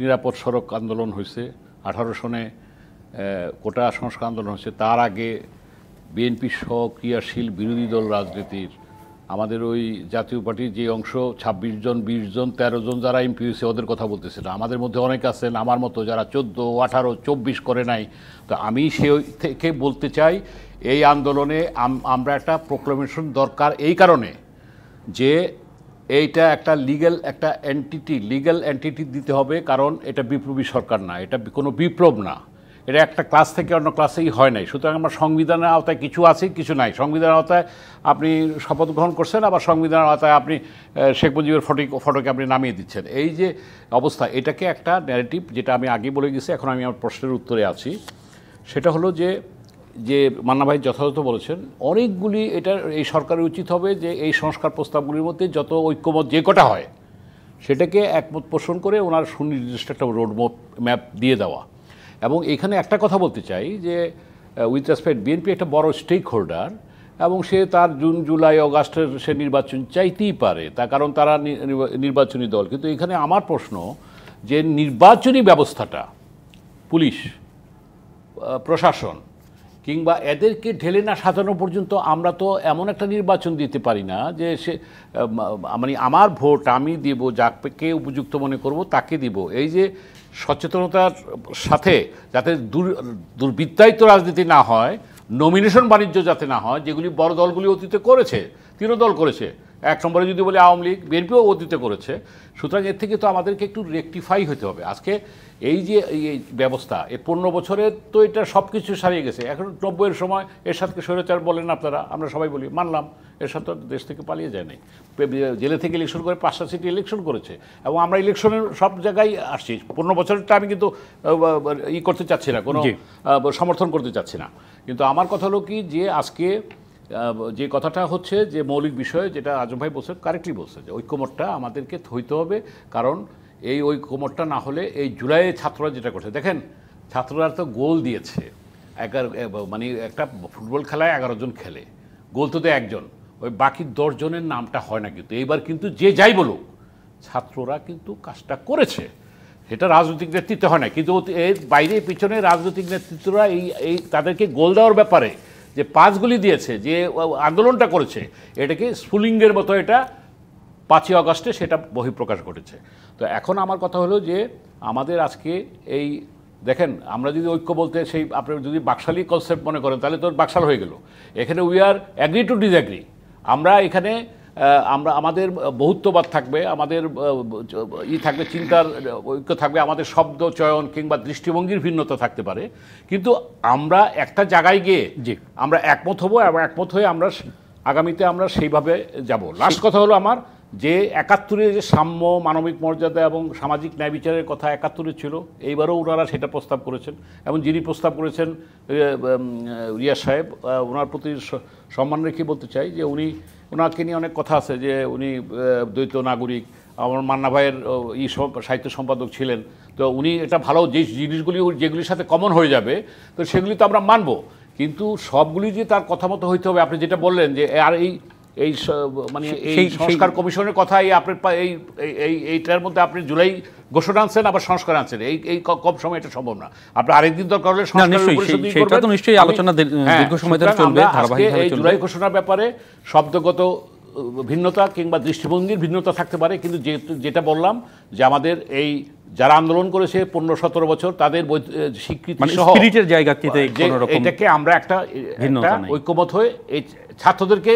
নিরাপদ সড়ক আন্দোলন হয়েছে, 18 সনে কোটা সংস্কার আন্দোলন হয়েছে, তার আগে বিএনপি সহ ক্রিয়াশীল বিরোধী দল রাজনীতির আমাদের ওই জাতীয় পার্টির যে অংশ 26 জন 20 জন 13 জন যারা এমপি হয়েছে ওদের কথা বলতেছে না, আমাদের মধ্যে অনেক আছেন আমার মতো যারা 14, 18, 24 করে নাই। তো আমি সেই থেকে বলতে চাই এই আন্দোলনে আমরা একটা প্রোক্লামেশন দরকার এই কারণে যে এইটা একটা লিগ্যাল এন্টিটি দিতে হবে, কারণ এটা বিপ্লবী সরকার না, এটা কোনো বিপ্লব না, এটা একটা ক্লাস থেকে অন্য ক্লাসেই হয় নাই। সুতরাং আমার সংবিধানের আওতায় কিছু আছে কিছু নাই। সংবিধানের আওতায় আপনি শপথ গ্রহণ করছেন, আবার সংবিধানের আওতায় আপনি শেখ মুজিবের ফটোকে আপনি নামিয়ে দিচ্ছেন। এই যে অবস্থা, এটাকে একটা ন্যারেটিভ, যেটা আমি আগে বলে গেছি, এখন আমি আমার প্রশ্নের উত্তরে আছি, সেটা হলো যে মান্না ভাই যথাযথ বলেছেন, অনেকগুলি এই সরকারের উচিত হবে যে এই সংস্কার প্রস্তাবগুলির মধ্যে যত ঐক্যমত যে কটা হয় সেটাকে একমত পোষণ করে ওনার সুনির্দিষ্ট একটা রোড ম্যাপ দিয়ে দেওয়া। এবং এখানে একটা কথা বলতে চাই যে উইথ রেসপেক্ট বিএনপি একটা বড় স্টেক হোল্ডার এবং সে তার জুন জুলাই অগাস্টের সে নির্বাচন চাইতেই পারে, তার কারণ তারা নির্বাচনী দল। কিন্তু এখানে আমার প্রশ্ন যে নির্বাচনী ব্যবস্থাটা, পুলিশ প্রশাসন কিংবা এদেরকে ঢেলে না সাজানো পর্যন্ত আমরা তো এমন একটা নির্বাচন দিতে পারি না যে সে মানে আমার ভোট আমি দিব, যাকে উপযুক্ত মনে করব তাকে দিব। এই যে সচেতনতার সাথে যাতে দুর্বৃত্তায়িত রাজনীতি না হয়, নমিনেশন বাণিজ্য যাতে না হয়, যেগুলি বড় দলগুলি অতীতে করেছে, 3 দল করেছে, 1 নম্বরে যদি বলি আওয়ামী লীগ, বিএনপিও অতীতে করেছে। সুতরাং এর থেকে তো আমাদেরকে একটু রেকটিফাই হতে হবে। আজকে এই যে এই ব্যবস্থা, এই 15 বছরে তো এটা সব কিছু সারিয়ে গেছে। এখন 90-এর সময় এরশাদকে স্বৈরাচার বলেন আপনারা, আমরা সবাই বলি, মানলাম, এরশাদ তো দেশ থেকে পালিয়ে যায় নাই, জেলে থেকে ইলেকশন করে 5টা সিটি ইলেকশন করেছে এবং আমরা ইলেকশনের সব জায়গায় আসছি। 15 বছরটা আমি কিন্তু করতে চাচ্ছি না, কোনো সমর্থন করতে চাচ্ছি না। কিন্তু আমার কথা হলো কি যে আজকে যে কথাটা হচ্ছে যে মৌলিক বিষয়, যেটা আজম ভাই বলছে, কারেক্টলি বলছে, যে ঐক্যমতটা আমাদেরকে হইতে হবে। কারণ এই ঐক্যমতটা না হলে এই জুলাইয়ে ছাত্ররা যেটা করছে, দেখেন ছাত্ররা তো গোল দিয়েছে, মানে একটা ফুটবল খেলায় 11 জন খেলে, গোল তো 1 জন, ওই বাকি 10 জনের নামটা হয় না। কিন্তু এইবার কিন্তু যে যাই বলুক ছাত্ররা কিন্তু কাজটা করেছে, সেটা রাজনৈতিক নেতৃত্ব হয় না। কিন্তু এর বাইরে পিছনে রাজনৈতিক নেতৃত্বরা এই তাদেরকে গোল দেওয়ার ব্যাপারে যে পাঁচগুলি দিয়েছে, যে আন্দোলনটা করেছে, এটাকে স্ফুলিঙ্গের মতো এটা 5ই আগস্টে সেটা বহিঃপ্রকাশ ঘটেছে। তো এখন আমার কথা হলো যে আমাদের আজকে এই দেখেন, আমরা যদি ঐক্য বলতে সেই আপনি যদি বাকশালী কনসেপ্ট মনে করেন তাহলে তো বাকশাল হয়ে গেল। এখানে we are agree to disagree. আমরা এখানে আমাদের বহুত্ববাদ থাকবে, আমাদের থাকবে, চিন্তার ঐক্য থাকবে, আমাদের শব্দ চয়ন কিংবা দৃষ্টিভঙ্গির ভিন্নতা থাকতে পারে, কিন্তু আমরা একটা জায়গায় গিয়ে আমরা একমত হব এবং একমত হয়ে আমরা আগামীতে আমরা সেইভাবে যাব। লাস্ট কথা হলো আমার যে ৭১-এ যে সাম্য, মানবিক মর্যাদা এবং সামাজিক ন্যায় বিচারের কথা ৭১-এ ছিল, এইবারও ওনারা সেটা প্রস্তাব করেছেন। এবং যিনি প্রস্তাব করেছেন রিয়াজ সাহেব, ওনার প্রতি সম্মান রেখে বলতে চাই যে ওনাকে নিয়ে অনেক কথা আছে, যে উনি দ্বৈত নাগরিক। আমার মান্না ভাইয়ের সাহিত্য সম্পাদক ছিলেন, তো উনি এটা ভালো যে জিনিসগুলি যেগুলির সাথে কমন হয়ে যাবে তো সেগুলি তো আমরা মানব, কিন্তু সবগুলি যে তার কথা মতো হইতে হবে। আপনি যেটা বললেন যে আর এই মানে এই সংস্কার কমিশনের কথা আপনার এইটার মধ্যে আপনি জুলাই ঘোষণা আনছেন, আবার সংস্কার আনছেন, এই কম সময় এটা সম্ভব না। আপনি আরেকদিন দরকার হলে নিশ্চয়ই আলোচনা দীর্ঘ সময় ধরে চলবে। এই জুলাই ঘোষণার ব্যাপারে শব্দগত ভিন্নতা কিংবা দৃষ্টিভঙ্গির ভিন্নতা থাকতে পারে, কিন্তু যেটা বললাম যে আমাদের এই যারা আন্দোলন করেছে 15-17 বছর তাদের স্বীকৃতি সহ এটাকে আমরা একটা ঐক্যমত হয়ে এই ছাত্রদেরকে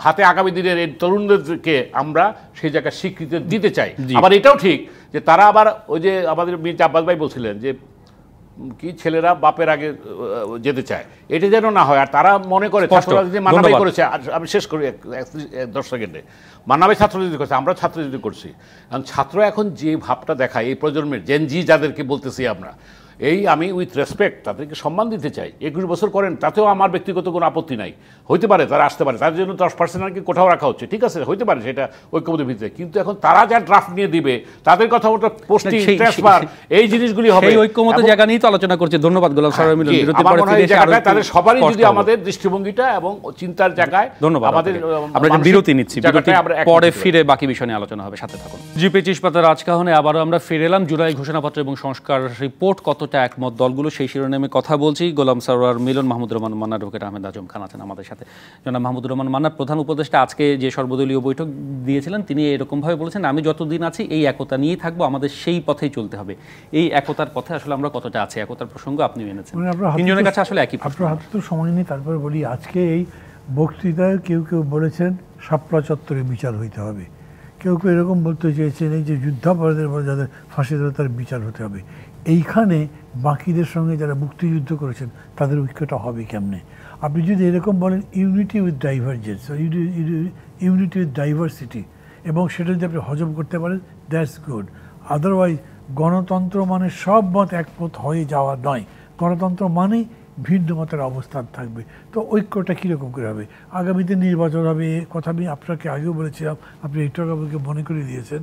হাতে আগামী দিনের এই তরুণদেরকে আমরা সেই জায়গায় স্বীকৃতি দিতে চাই। আবার এটাও ঠিক যে তারা আবার ওই যে আমাদের মির্জা আব্বাস ভাই বলছিলেন যে কি ছেলেরা বাপের আগে যেতে চায়, এটা যেন না হয়। আর তারা মনে করে ছাত্র রাজনীতি মান্নাভাই করেছে, আমি শেষ করি 10 সেকেন্ডে, মান্নাভাই ছাত্র রাজনীতি করেছে, আমরা ছাত্র রাজনীতি করছি। কারণ ছাত্র এখন যে ভাবটা দেখায় এই প্রজন্মের জেনজি যাদেরকে বলতেছি আমরা, আমি উইথ রেসপেক্ট তাদেরকে সম্মান দিতে চাই। 21 বছর করেন, তাতেও আমার ব্যক্তিগত কোনো আপত্তি নাই, হইতে পারে তারা আসতে পারে, তার জন্য 10% আর কি কোথাও রাখা হচ্ছে, ঠিক আছে, হইতে পারে সেটা ঐক্যমতের ভিত্তিতে। কিন্তু এখন তারা যা ড্রাফট নিয়ে দিবে তাদের কথা ওটা পোস্টিং, ট্রান্সফার, এই জিনিসগুলি হবে, এই ঐক্যমতের জায়গা নিয়ে তো আলোচনা করছে। ধন্যবাদ গোলাম সারোয়ার মিলন। তাদের সবারই যদি আমাদের দৃষ্টিভঙ্গিটা এবং চিন্তার জায়গায় আমাদের আমরা বিরতি নিচ্ছি, পরে ফিরে বাকি বিষয় নিয়ে আলোচনা হবে, সাথে থাকুন। জি25 ইস্পাতের রাজকাহনে আবারও আমরা ফিরে এলাম। জুলাই ঘোষণাপত্র এবং সংস্কার রিপোর্ট কতটা একমত দলগুলো, সেই শিরোনামে কথা বলছি। গোলাম সারোয়ার মিলন, মাহমুদুর রহমান মান্না, অ্যাডভোকেট আহমেদ আজম খান আছেন আমাদের সাথে। জনাব মাহমুদুর রহমান মান্না, প্রধান উপদেষ্টা আজকে যে সর্বদলীয় বৈঠক দিয়েছিলেন, তিনি এরকমভাবে বলেছেন, আমি যতদিন আছি এই একতা নিয়েই থাকবো, আমাদের সেই পথেই চলতে হবে। এই একতার পথে আসলে আমরা কতটা আছি? একতার প্রসঙ্গ আপনি এনেছেন, তিনজনের কাছে আসলে একই। আপনার হাতে তো সময় নেই, তারপরে বলি, আজকে এই বক্তৃতায় কেউ বলেছেন শাপলা চত্বরে বিচার হইতে হবে, কেউ এরকম বলতে চেয়েছেন এই যে যুদ্ধাপরাধের পর যাদের ফাঁসি দেবে তার বিচার হতে হবে। এইখানে বাকিদের সঙ্গে যারা মুক্তিযুদ্ধ করেছেন তাদের ঐক্যটা হবে কেমনে? আপনি যদি এরকম বলেন unity with divergence, unity with diversity, এবং সেটা যদি আপনি হজম করতে পারেন, দ্যাটস গুড। আদারওয়াইজ গণতন্ত্র মানে সব মত একমত হয়ে যাওয়া নয়, গণতন্ত্র মানেই ভিন্ন মতের অবস্থান থাকবে। তো ঐক্যটা কীরকম করে হবে? আগামীতে নির্বাচন হবে, কথা আমি আপনাকে আগেও বলেছিলাম, আপনি একটু আমাকে মনে করে দিয়েছেন।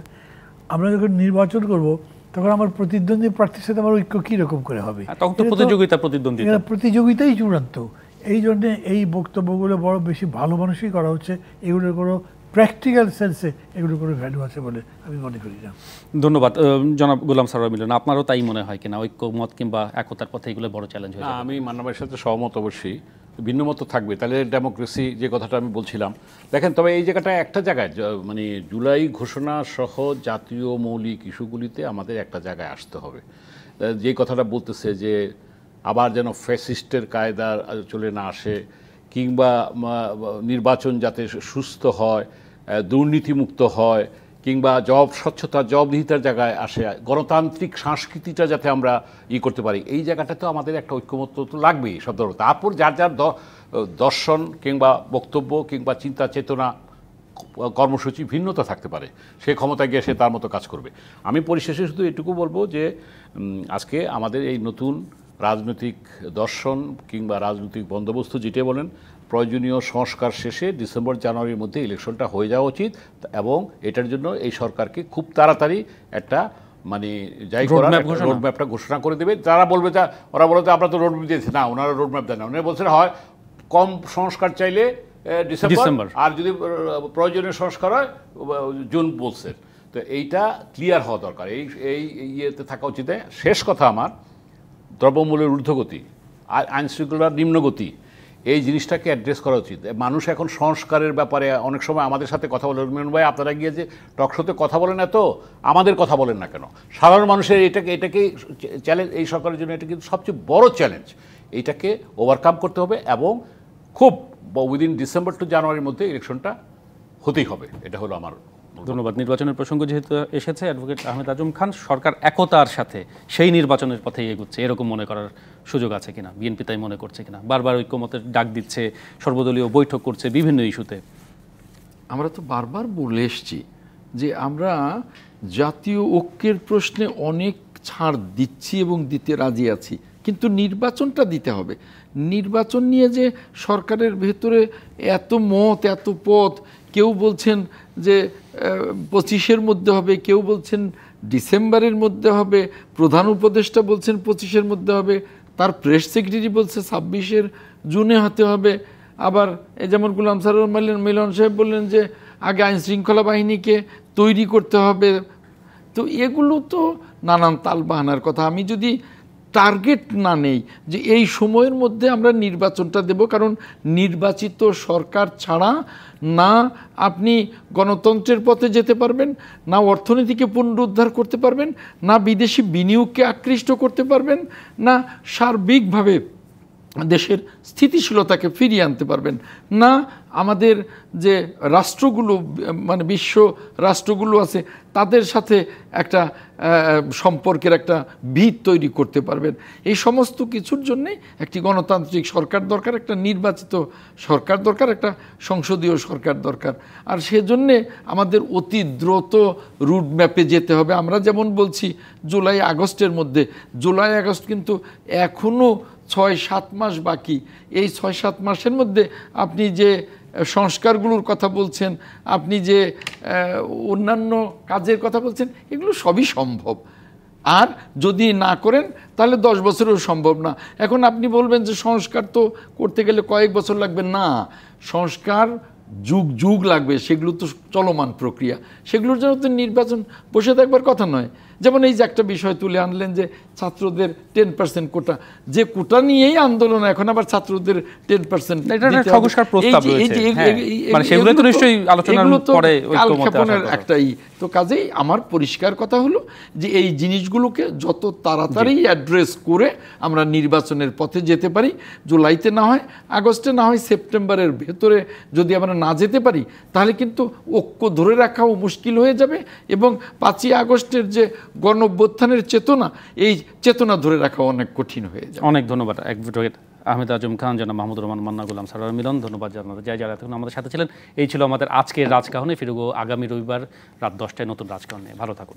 আমরা যখন নির্বাচন করব তখন আমার প্রতিদ্বন্দ্বী প্রার্থীর সাথে আমার ঐক্য কীরকম করে হবে? প্রতিযোগিতাই চূড়ান্ত। এই জন্যে এই বক্তব্যগুলো বড় বেশি ভালো মানুষই করা হচ্ছে, এগুলোর কোনো প্র্যাকটিক্যাল সেন্সে এগুলো কোনো ভ্যালু আছে বলে আমি মনে করি না। ধন্যবাদ জনাব গোলাম সারোয়ার মিলন। আপনারও তাই মনে হয় কিনা ঐক্যমত কিংবা একতার পথে এগুলো বড় চ্যালেঞ্জ হয়ে যাবে? আমি মান্না ভাইয়ের সাথে সহমত, অবশ্যই ভিন্ন মত থাকবে, তাহলে ডেমোক্রেসি যে কথাটা আমি বলছিলাম। দেখেন, তবে এই জায়গাটা একটা জায়গায় মানে জুলাই ঘোষণা সহ জাতীয় মৌলিক ইস্যুগুলিতে আমাদের একটা জায়গায় আসতে হবে। যে কথাটা বলতেছে যে আবার যেন ফ্যাসিস্টের কায়দা চলে না আসে, কিংবা নির্বাচন যাতে সুস্থ হয়, দুর্নীতিমুক্ত হয়, কিংবা স্বচ্ছতা জবাবদিহিতার জায়গায় আসে, গণতান্ত্রিক সংস্কৃতিটা যাতে আমরা করতে পারি, এই জায়গাটা তো আমাদের একটা ঐক্যমত্য তো লাগবেই সব ধরনের। তারপর যার যার দর্শন কিংবা বক্তব্য কিংবা চিন্তা চেতনা কর্মসূচি ভিন্নতা থাকতে পারে, সে ক্ষমতায় গিয়ে সে তার মতো কাজ করবে। আমি পরিশেষে শুধু এটুকু বলবো যে আজকে আমাদের এই নতুন রাজনৈতিক দর্শন কিংবা রাজনৈতিক বন্দোবস্ত যেটা বলেন, প্রয়োজনীয় সংস্কার শেষে ডিসেম্বর জানুয়ারির মধ্যে ইলেকশনটা হয়ে যাওয়া উচিত, এবং এটার জন্য এই সরকারকে খুব তাড়াতাড়ি একটা মানে যাই করার রোডম্যাপটা ঘোষণা করে দেবে। তারা বলবে ওরা বলে আমরা তো রোডম্যাপ দিয়েছি, না, ওনারা রোডম্যাপ দেন না, ওনারা বলছেন হয় কম সংস্কার চাইলে ডিসেম্বর, আর যদি প্রয়োজনীয় সংস্কার হয় জুন বলছেন। তো এইটা ক্লিয়ার হওয়া দরকার, এই ইয়েতে থাকা উচিত। শেষ কথা আমার, দ্রব্যমূল্যের ঊর্ধ্বগতি আর আইনশৃঙ্খলার নিম্নগতি, এই জিনিসটাকে অ্যাড্রেস করা উচিত। মানুষ এখন সংস্কারের ব্যাপারে অনেক সময় আমাদের সাথে কথা বলে, রুমিন ভাই আপনারা গিয়ে যে টকশোতে কথা বলেন, এত আমাদের কথা বলেন না কেন? সাধারণ মানুষের এটাকেই চ্যালেঞ্জ, এই সরকারের জন্য এটা কিন্তু সবচেয়ে বড় চ্যালেঞ্জ। এইটাকে ওভারকাম করতে হবে এবং খুব উইদিন ডিসেম্বর টু জানুয়ারির মধ্যে ইলেকশনটা হতেই হবে, এটা হলো আমার। ধন্যবাদ। নির্বাচনের প্রসঙ্গ যেহেতু এসেছে, অ্যাডভোকেট আহমেদ আজম খান, সরকার একতার সাথে সেই নির্বাচনের পথেই এগুচ্ছে, এরকম মনে করার সুযোগ আছে কিনা? বিএনপি তাই মনে করছে কিনা? বারবার ঐক্যমতের ডাক দিচ্ছে, সর্বদলীয় বৈঠক করছে বিভিন্ন ইস্যুতে। আমরা তো বারবার বলে এসছি যে আমরা জাতীয় ঐক্যের প্রশ্নে অনেক ছাড় দিচ্ছি এবং দিতে রাজি আছি, কিন্তু নির্বাচনটা দিতে হবে। নির্বাচন নিয়ে যে সরকারের ভেতরে এত মত, এত পথ, কেউ বলছেন যে 25-এর মধ্যে হবে, কেউ বলছেন ডিসেম্বরের মধ্যে হবে, প্রধান উপদেষ্টা বলছেন 25-এর মধ্যে হবে, তার প্রেস সেক্রেটারি বলছে 26-এর জুনে হতে হবে। আবার যেমন গোলাম সারোয়ার মিলন সাহেব বললেন যে আগে আইন শৃঙ্খলা বাহিনীকে তৈরি করতে হবে। তো এগুলো তো নানান তালবাহানার কথা। আমি যদি টার্গেট না নেই যে এই সময়ের মধ্যে আমরা নির্বাচনটা দেব, কারণ নির্বাচিত সরকার ছাড়া না আপনি গণতন্ত্রের পথে যেতে পারবেন, না অর্থনীতিকে পুনরুদ্ধার করতে পারবেন, না বিদেশি বিনিয়োগকে আকৃষ্ট করতে পারবেন, না সার্বিকভাবে দেশের স্থিতিশীলতাকে ফিরিয়ে আনতে পারবেন, না আমাদের যে রাষ্ট্রগুলো মানে বিশ্ব রাষ্ট্রগুলো আছে তাদের সাথে একটা সম্পর্কের একটা ভিত তৈরি করতে পারবেন। এই সমস্ত কিছুর জন্যে একটি গণতান্ত্রিক সরকার দরকার, একটা নির্বাচিত সরকার দরকার, একটা সংসদীয় সরকার দরকার। আর সেজন্যে আমাদের অতি দ্রুত রুট ম্যাপে যেতে হবে। আমরা যেমন বলছি জুলাই আগস্টের মধ্যে, জুলাই আগস্ট কিন্তু এখনও 6-7 মাস বাকি। এই 6-7 মাসের মধ্যে আপনি যে সংস্কারগুলোর কথা বলছেন, আপনি যে অন্যান্য কাজের কথা বলছেন, এগুলো সবই সম্ভব। আর যদি না করেন তাহলে 10 বছরেও সম্ভব না। এখন আপনি বলবেন যে সংস্কার তো করতে গেলে কয়েক বছর লাগবে, না, সংস্কার যুগ যুগ লাগবে, সেগুলো তো চলমান প্রক্রিয়া। সেগুলোর জন্য তো নির্বাচন বসে থাকবার কথা নয়। যেমন এই যে একটা বিষয় তুলে আনলেন যে ছাত্রদের 10% কোটা, যে কোটা নিয়েই আন্দোলন, এখন আবার ছাত্রদের 10% একটাই তো। কাজেই আমার পরিষ্কার কথা হলো যে এই জিনিসগুলোকে যত তাড়াতাড়ি অ্যাড্রেস করে আমরা নির্বাচনের পথে যেতে পারি, জুলাইতে না হয় আগস্টে, না হয় সেপ্টেম্বরের ভেতরে যদি আমরা না যেতে পারি, তাহলে কিন্তু ঐক্য ধরে রাখাও মুশকিল হয়ে যাবে এবং 5ই আগস্টের যে গণ অভ্যুত্থানের চেতনা, এই চেতনা ধরে রাখা অনেক কঠিন হয়ে যাবে। অনেক ধন্যবাদ অ্যাডভোকেট আহমেদ আজম খান, জনাব মাহমুদুর রহমান মান্না, গোলাম সারোয়ার মিলন। ধন্যবাদ জানাতে যারা এতক্ষণ আমাদের সাথে ছিলেন। এই ছিল আমাদের আজকের রাজকাহনে। ফিরব আগামী রবিবার রাত 10টায় নতুন রাজকাহন নিয়ে। ভালো থাকুন।